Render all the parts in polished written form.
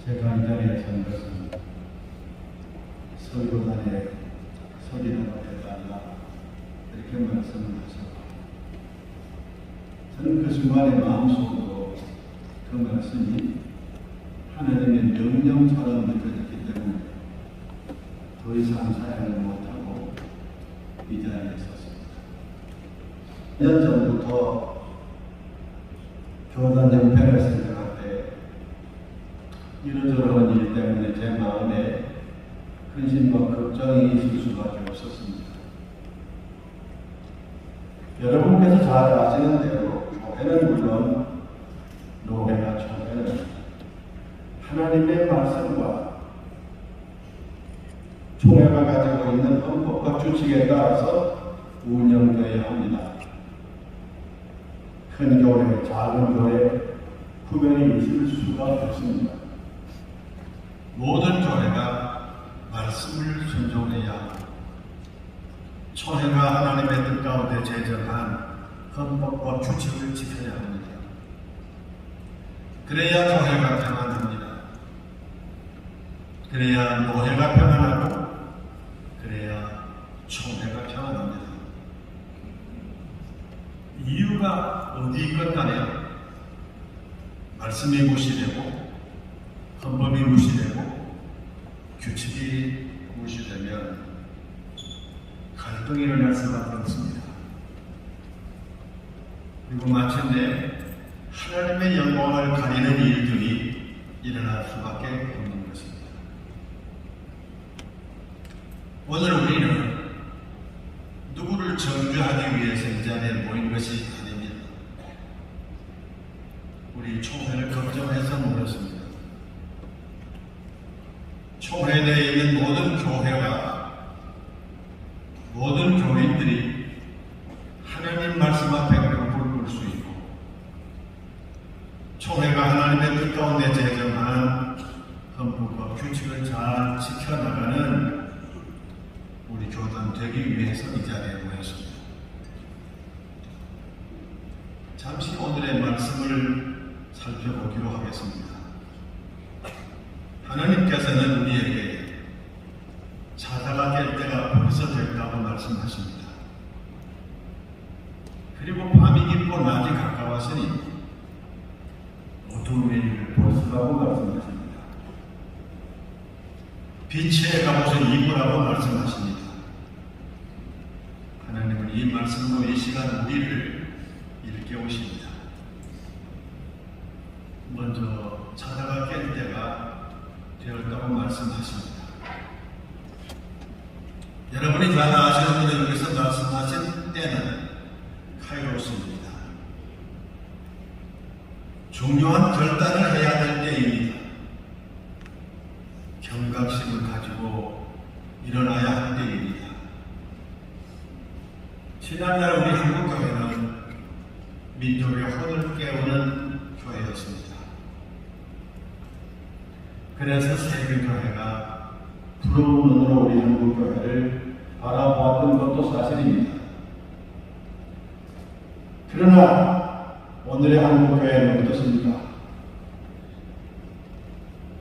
제가 이 자리에 선 것은 설교단에 설이라고 해달라 이렇게 말씀을 하셨고, 저는 그 순간에 마음속으로 그 말씀이 하나님의 명령처럼 느껴졌기 때문에 더 이상 사양을 못하고 이 자리에 섰습니다. 2년 전부터 교단 형편을 생각할 때 이러저러한 일 때문에 제 마음에 근심과 걱정이 있을 수밖에 없었습니다. 여러분께서 잘 아시는 대로 교회는 물론 노회나 총회는 하나님의 말씀과 총회가 가지고 있는 헌법과 규칙에 따라서 운영되어야 합니다. 큰 교회, 작은 교회 구별이 있을 수가 없습니다. 모든 교회가 말씀을 순종해야 하고 총회가 하나님의 뜻 가운데 제정한 헌법과 규칙을 지켜야 합니다. 그래야 교회가 평안합니다. 그래야 노회가 평안하고 그래야 총회가 평안합니다. 이유가 어디 있건 간에 말씀이 무시되고 헌법이 무시되고 규칙이 무시되면 갈등이 일어날 수밖에 없습니다. 그리고 마침내 하나님의 영광을 가리는 일들이 일어날 수밖에 없는 것입니다. 오늘 우리는 누구를 정죄하기 위해서 이 자리에 모인 것이 아닙니다. 우리 총회를 걱정해서 모였습니다. 총회 내에 있는 모든 교회와 모든 교인들이 하나님 말씀 앞에 무릎을 꿇을 수 있고, 총회가 하나님의 뜻 가운데 제정한 헌법과 규칙을 잘 지켜나가는 우리 교단 되기 위해서 이 자리에 모였습니다. 잠시 오늘의 말씀을 살펴보기로 하겠습니다. 하나님께서는 우리에게 자다가 깰 때가 벌써 됐다고 말씀하십니다. 그리고 밤이 깊고 낮이 가까웠으니 어두움의 일을 벗으라고 말씀하십니다. 빛의 갑옷을 입으라고 말씀하십니다. 하나님은 이 말씀으로 이 시간 우리를 일깨우십니다. 먼저 자다가 깰 때가 되었다고 말씀하십니다. 여러분이 잘 아시는 분들 여기서 말씀하신 때는 카이로스입니다. 중요한 결단을 해야 될 때입니다. 경각심을 가지고 일어나야 할 때입니다. 지난날 우리 한국교회는 민족의 혼을 깨우는 교회였습니다. 그래서 세계교회가 부러운 눈으로 우리 한국교회를 바라보았던 것도 사실입니다. 그러나 오늘의 한국교회는 어떻습니까?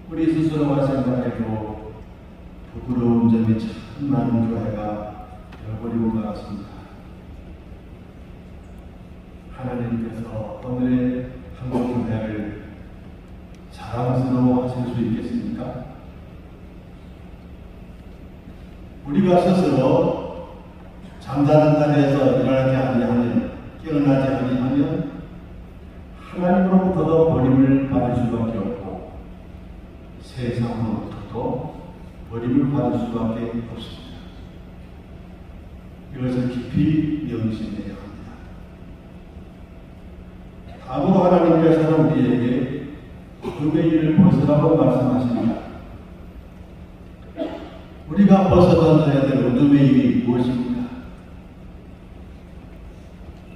우리 스스로가 생각해도 부끄러운 점이 참 많은 교회가 되어버리고 말았습니다. 하나님께서 오늘의 한국교회를 자랑스러워 하실 수 있겠습니까? 우리가 스스로 잠자는 자리에서 일어나지 아니하면, 깨어나지 아니하면 하나님으로부터도 버림을 받을 수밖에 없고 세상으로부터도 버림을 받을 수밖에 없습니다. 이것을 깊이 명심해야 합니다. 다음으로 하나님께서는 우리에게 어둠의 일을 벗으라고 말씀하십니다. 우리가 벗어던져야 될 어둠의 일이 무엇입니까?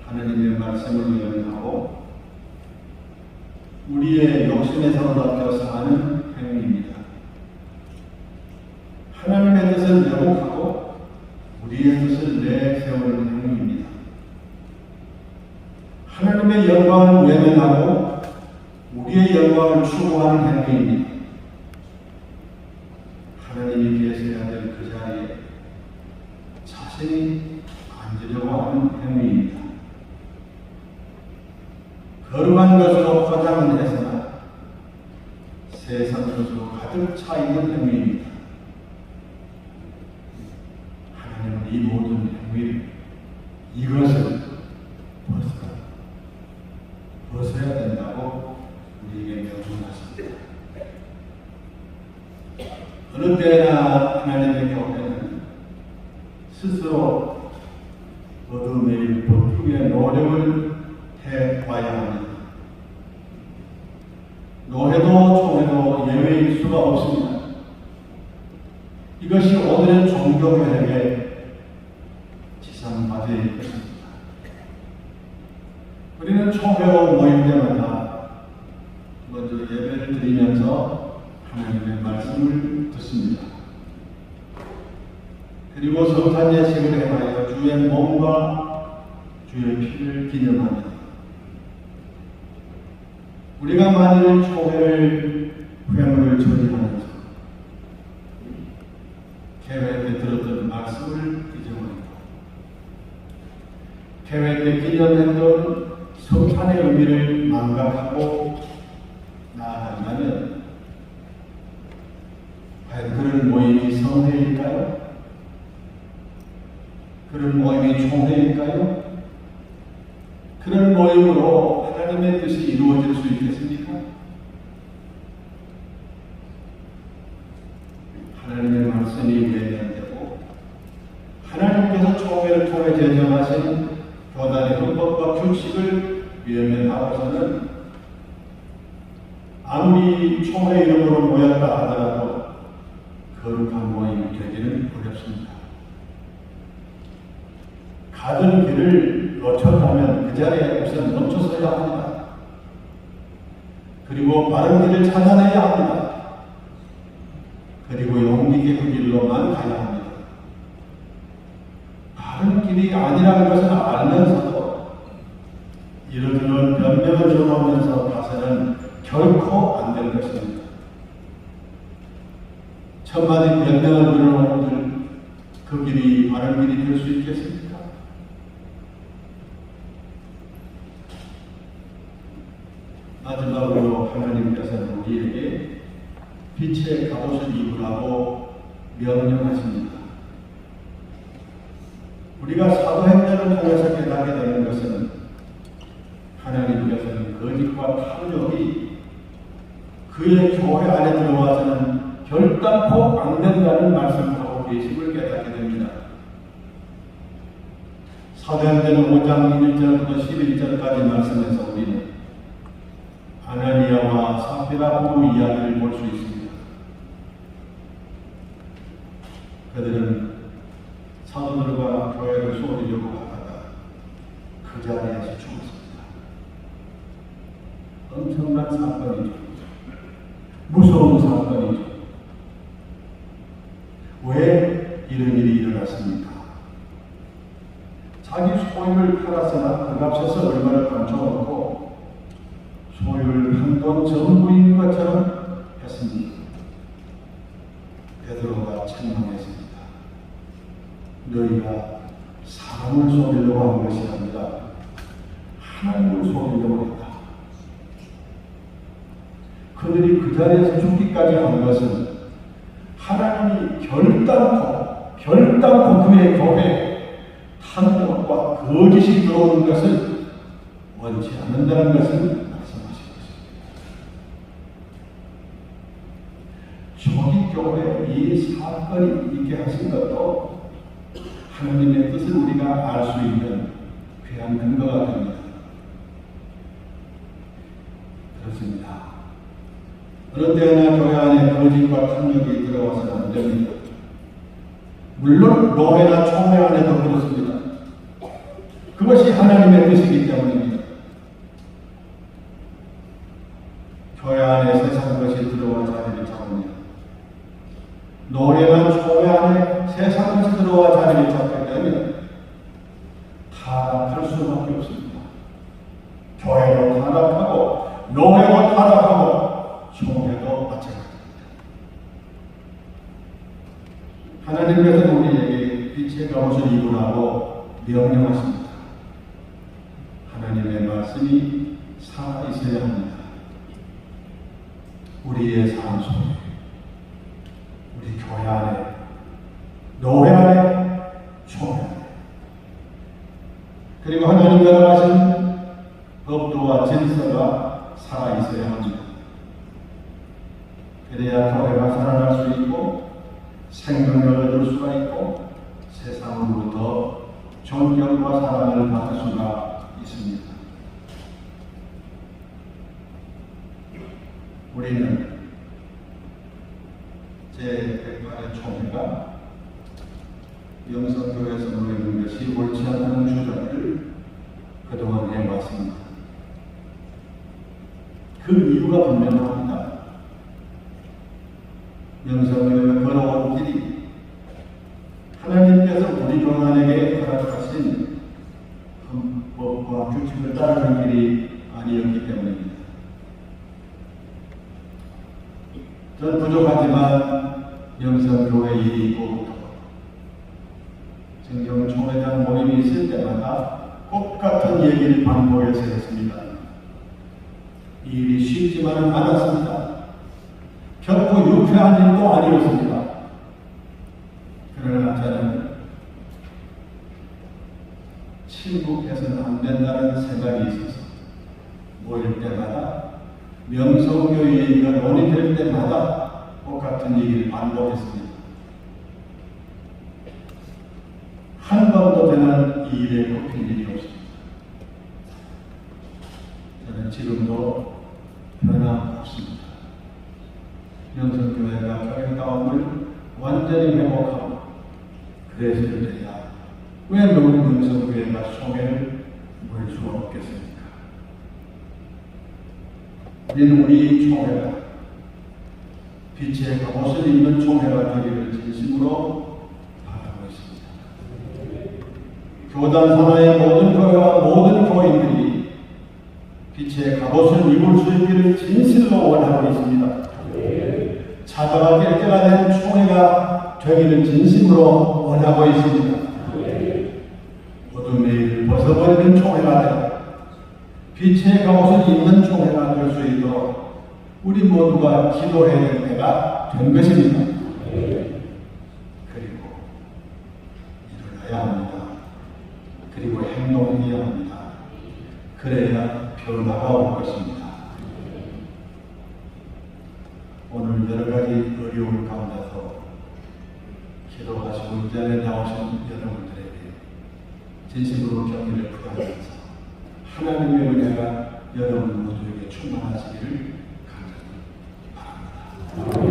하나님의 말씀을 연하고 우리의 욕심에 사로잡혀 사는 행위입니다. 하나님의 뜻을 왜곡하고 우리의 뜻을 내세우는 행위입니다. 하나님의 영광을 외면하고 우리의 영광을 추구하는 행위입니다. 세상 것으로 가득 차 있는 행위입니다. 하나님은 이 모든 행위, 이것을 벗어야 된다고 우리에게 명령하십니다. 어느 때나 하나님의 교회는 스스로 어둠을 벗기 위해 노력을 해와야 합니다. 노회도 총회도 예외일 수가 없습니다. 이것이 오늘의 종교개혁의 지상과제일 것입니다. 우리는 총회로 모일 때마다 먼저 예배를 드리면서 하나님의 말씀을 듣습니다. 그리고 성탄 예식을 행하여 주의 몸과 주의 피를 기념합니다. 우리가 만일 총회를 회물을 처리하면서 계획 때 들었던 말씀을 잊어버리고 계획 때 기념했던 성탄의 의미를 망각하고 나아간다면 과연 그런 모임이 성회일까요? 그런 모임이 총회일까요? 그런 모임으로 하나님의 뜻이 이루어질 수 있겠습니까? 하나님의 말씀이 외면되고 하나님께서 총회를 통해 제정하신 교단의 헌법과 규칙을 외면하고서는 아무리 총회 이름으로 모였다 하더라도 거룩한 모임이 되기는 어렵습니다. 가던 길을 놓쳤다면 그 자리에 우선 멈춰서야 합니다. 그리고 바른 길을 찾아내야 합니다. 그리고 용기 있게 그 길로만 가야 합니다. 바른 길이 아니라는 것을 알면서도 이런저런 변명을 줘놓으면서 가서는 결코 안 될 것입니다. 천만의 변명을 들어놓은들 그 길이 바른 길이 될 수 있겠습니까? 마지막으로 하나님께서는 우리에게 빛의 갑옷을 입으라고 명령하십니다. 우리가 사도행전을 통해서 깨닫게 되는 것은 하나님께서는 거짓과 탐욕이 그의 교회 안에 들어와서는 결단코 안 된다는 말씀하고 계심을 깨닫게 됩니다. 사도행전 5장 1절부터 11절까지 말씀에서 우리는 아나니아와 사피라 부부 이야기를 볼 수 있습니다. 그들은 사도들과 교회를 쏘리려고 하다가 그 자리에서 죽었습니다. 엄청난 사건이죠. 무서운 사건이죠. 왜 이런 일이 일어났습니까? 자기 소유를 팔아서나 그 값에서 얼마를 감춰놓고 소유를 한 돈 전부인 것처럼 했습니다. 베드로가 책망했습니다. 너희가 사람을 속이려고 한 것이 아니라 하나님을 속이려고 했다. 그들이 그 자리에서 죽기까지 한 것은 하나님이 결단코 그의 교회에 탐욕과 거짓이 들어오는 것을 원치 않는다는 것을 말씀하신 것입니다. 초기 교회에 이 사건이 있게 하신 것도 하나님의 뜻을 우리가 알 수 있는 귀한 근거가 됩니다. 그렇습니다. 어느 때나 교회 안에 거짓과 탐욕이 들어와서는 안 됩니다. 물론 노회나 총회 안에도 그렇습니다. 그것이 하나님의 뜻이기 때문입니다. 교회 안에 세상 것이 들어와 자리를 잡으면 노회나 총회 안에 세상 것이 들어와 자리를 잡게 되면 타락할 수밖에 없습니다. 교회도 타락하고 노회도 타락하고 총회도 마찬가지입니다. 하나님께서는 우리에게 빛의 갑옷을 입으라고 명령하십니다. 하나님의 말씀이 살아있어야 합니다. 우리의 삶 속에, 우리 교회 안에, 노회 안에, 총회 안에, 그리고 하나님과 하신 법도와 질서가 살아있어야 합니다. 그래야 교회가 살아날 수 있고 생명력을 얻을 수가 있고 세상으로부터 존경과 사랑을 받을 수가 있습니다. 우리는 제108회 총회가 영성교회에서 모이는 것이 옳지 않다는 주장을 그동안 해왔습니다. 그 이유가 분명합니다. 영성교회가 걸어온 길이 하나님께서 우리 교만에게 허락하신 헌법과 규칙을 따르는 길이 아니었기 때문입니다. 전 부족하지만 영성교회 일이 있고 정경총회장 모임이 있을 때마다 똑같은 얘기를 반복해서 했습니다. 이 일이 쉽지만은 않았습니다. 결코 유쾌한 일도 아니었습니다. 그러나 저는 침묵해서는 안 된다는 생각이 있어서 모일 때마다 명성교회 얘기가 논의될 때마다 똑같은 얘기를 반복했습니다. 한 번도 저는 이 일에 꼽힌 일이 없습니다. 저는 지금도 변함없습니다. 명성교회가 교회다움을 완전히 회복하고 그랬을 때야 왜 명성교회가 총회를 모일 수 없겠습니까? 우리는 우리 총회가 빛의 갑옷을 입는 총회가 되기를 진심으로 바라고 있습니다. 교단 산하의 모든 교회와 모든 교인들이 빛의 갑옷을 입을 수 있기를 진실로 원하고 있습니다. 자다가 깰 때가 된 총회가 되기를 진심으로 원하고 있습니다. 어둠의 일을 벗어버리는 총회가 되고 빛의 갑옷을 입는 총회가 될 수 있도록 우리 모두가 기도해야 될 때가 된 것입니다. 그리고 일어나야 합니다. 그리고 행동해야 합니다. 그래야 변화가 올 것입니다. 오늘 여러 가지 어려움 가운데서 기도하시고 이 자리에 나오신 여러분들에게 진심으로 격려를 부탁하면서 하나님의 은혜가 여러분 모두에게 충만하시기를 간절히 바랍니다.